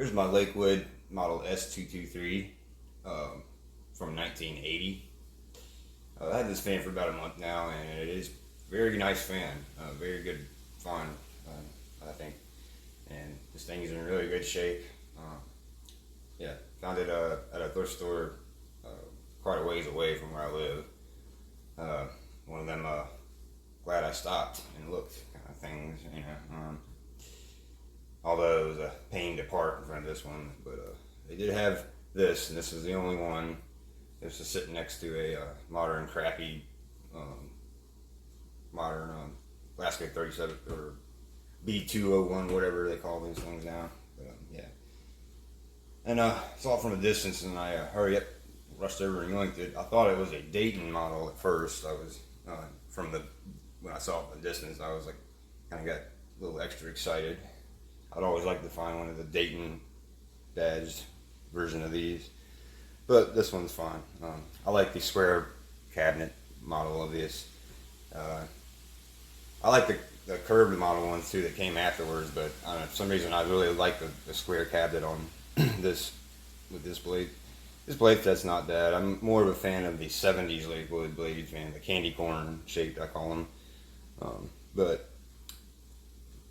Here's my Lakewood model S-223 from 1980. I had this fan for about a month now, and it is a very nice fan. Very good fun, I think. And this thing is in really good shape. Yeah, found it at a thrift store quite a ways away from where I live. One of them glad I stopped and looked kind of things, you know. Although it was a pain to park in front of this one, but they did have this, and this is the only one. It's just sitting next to a modern, crappy, modern Glasgow 37 or B201, whatever they call these things now. But, yeah, and saw it from a distance, and I hurry up, rushed over and yoinked it. I thought it was a Dayton model at first. I was when I saw it from the distance, I was like, kind of got a little extra excited. I'd always like to find one of the Dayton badged version of these, but this one's fine. I like the square cabinet model of this. I like the curved model ones too that came afterwards, but I don't know, for some reason I really like the square cabinet on this with this blade. This blade set's not bad. I'm more of a fan of the 70s Lakewood blades, man, the candy corn shaped, I call them. But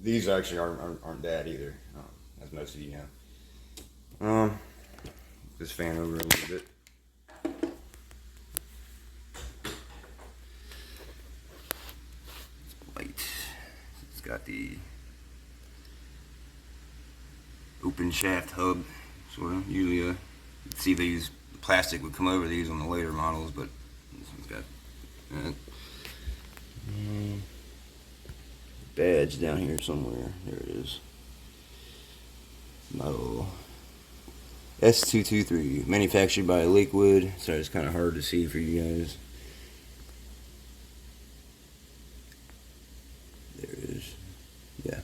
these actually aren't bad either, as most of you know. This fan over a little bit. It's light. It's got the open shaft hub, sort of. Usually, you'd see these plastic would come over these on the later models, but this one's got that. Badge down here somewhere. There it is. Model S-223, manufactured by Lakewood. Sorry, it's kind of hard to see for you guys. There it is. Yeah.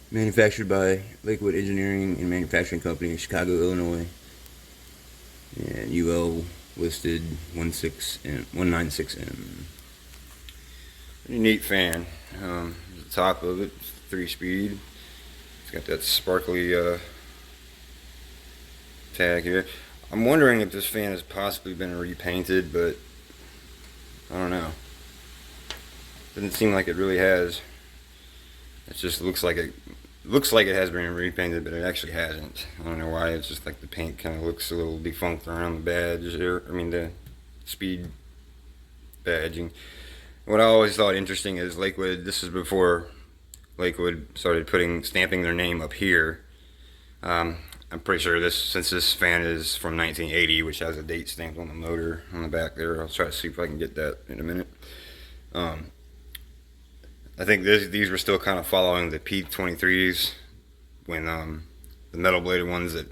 Manufactured by Lakewood Engineering and Manufacturing Company in Chicago, Illinois. And UL listed 196M. Pretty neat fan. The top of it, 3-speed. It's got that sparkly tag here. I'm wondering if this fan has possibly been repainted, but I don't know. Doesn't seem like it really has. It just looks like it has been repainted, but it actually hasn't. I don't know why. It's just like the paint kind of looks a little defunct around the badge, the speed badging. What I always thought interesting is Lakewood. This is before Lakewood started stamping their name up here. I'm pretty sure since this fan is from 1980, which has a date stamped on the motor on the back there. I'll try to see if I can get that in a minute. I think these were still kind of following the P23s when the metal bladed ones that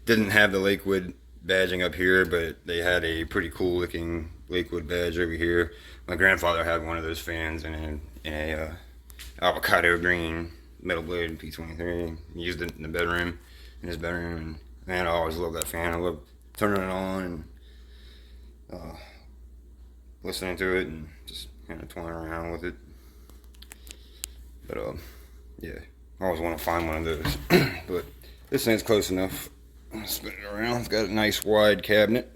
didn't have the Lakewood badging up here, but they had a pretty cool looking Lakewood badge over here. My grandfather had one of those fans in a avocado green metal bladed P23. He used it in the bedroom, in his bedroom, and man, I always loved that fan. I love turning it on and listening to it and just kind of toying around with it. But yeah, I always want to find one of those. But this thing's close enough. I'll spin it around. It's got a nice wide cabinet.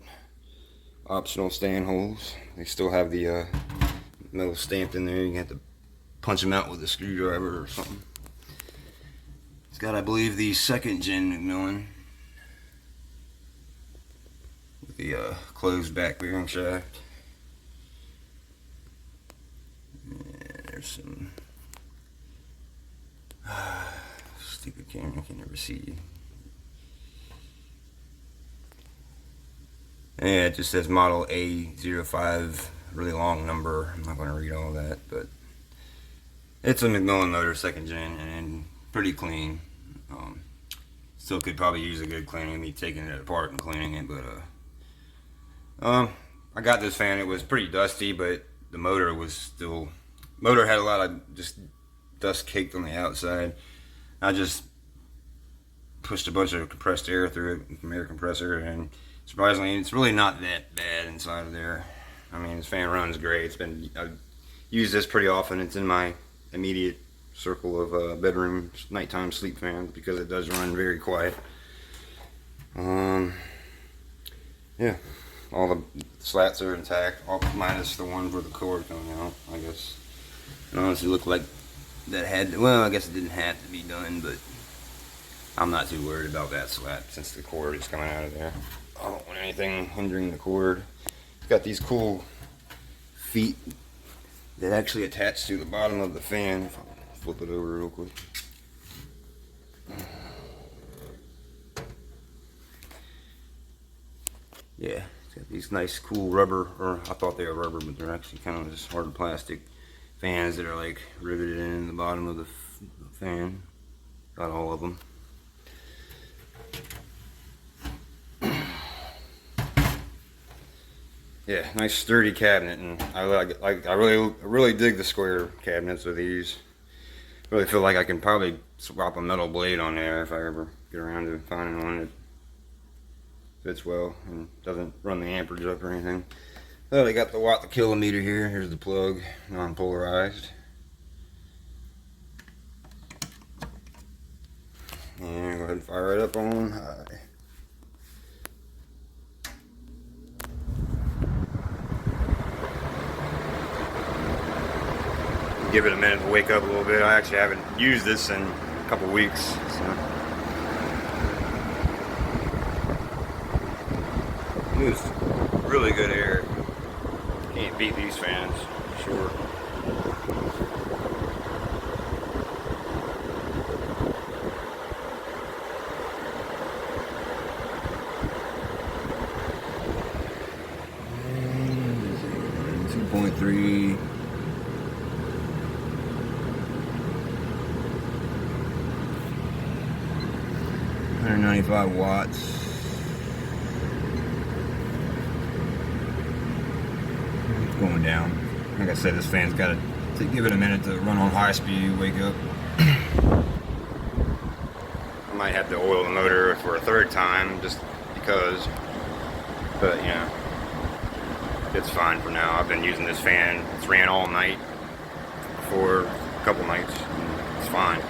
Optional stand holes. They still have the metal stamped in there. You have to punch them out with a screwdriver or something. It's got, I believe, the 2nd gen McMillan with the closed back bearing shaft. And there's some stupid camera, I can never see. Yeah, it just says model A05, really long number. I'm not going to read all that, but it's a McMillan motor, 2nd gen, and pretty clean. Still could probably use a good cleaning, me taking it apart and cleaning it, but I got this fan. It was pretty dusty, but the motor had a lot of just dust caked on the outside. I just pushed a bunch of compressed air through it from air compressor, and surprisingly, it's really not that bad inside of there. I mean, this fan runs great. I've used this pretty often. It's in my immediate circle of bedroom nighttime sleep fans because it does run very quiet. Yeah, all the slats are intact, all minus the one where the cord coming out. I guess it honestly looked like that had to, well, I guess it didn't have to be done, but I'm not too worried about that slat since the cord is coming out of there. I don't want anything hindering the cord. It's got these cool feet that actually attach to the bottom of the fan. If I flip it over real quick. Yeah, it's got these nice cool rubber, or I thought they were rubber, but they're actually kind of just hard plastic fans that are like riveted in the bottom of the fan. Got all of them. Yeah, nice sturdy cabinet, and I really dig the square cabinets with these. Really feel like I can probably swap a metal blade on there if I ever get around to finding one that fits well and doesn't run the amperage up or anything. Well, they got the watt to kilometer here. Here's the plug, non-polarized. And go ahead and fire it up on high. Give it a minute to wake up a little bit. I actually haven't used this in a couple weeks. So. Moves really good air. Can't beat these fans, for sure. And 2.3. 195 watts. It's going down. Like I said, this fan's got to give it a minute to run on high speed, wake up. I might have to oil the motor for a third time just because, but you know, it's fine for now. I've been using this fan. It's ran all night for a couple nights. It's fine.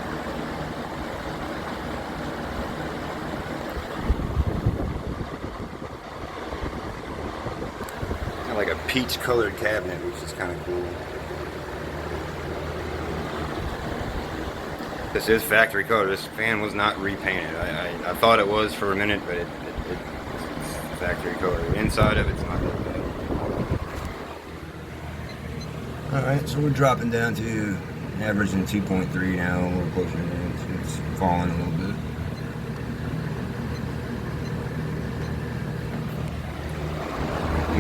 Like a peach colored cabinet, which is kind of cool. This is factory color. This fan was not repainted. I thought it was for a minute, but it's factory color. The inside of it's not that bad. Alright, so we're dropping down to averaging 2.3 now, a little closer to it. It's falling a little bit.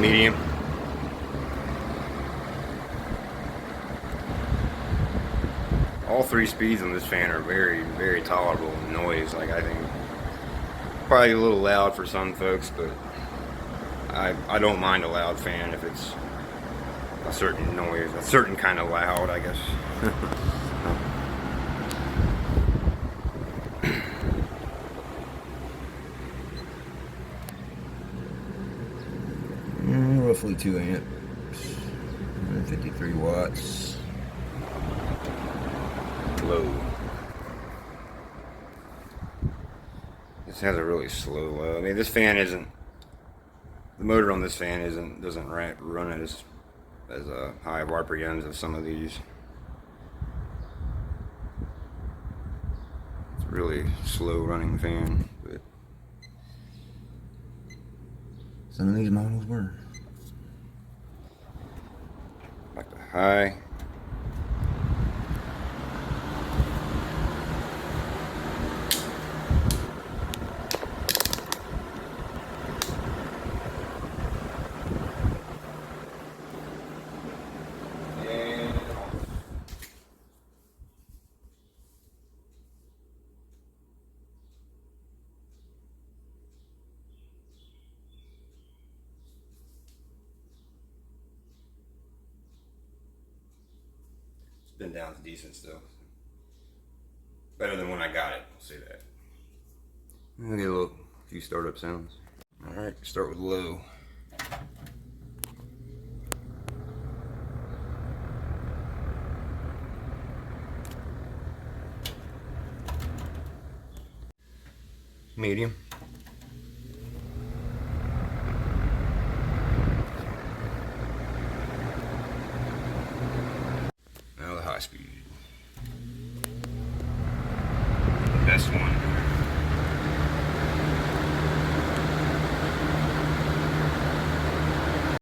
Medium. All three speeds on this fan are very, very tolerable in noise. Like, I think probably a little loud for some folks, but I don't mind a loud fan if it's a certain noise, a certain kind of loud, I guess. Roughly 2 amps, 153 watts. Low. This has a really slow low. I mean, this fan isn't. The motor on this fan doesn't run as high of RPMs as some of these. It's a really slow running fan, but some of these models were. Back to high. Been down to decent still. Better than when I got it, I'll say that. I'll get a few startup sounds. Alright, start with low. Medium. Now the high speed. The best one.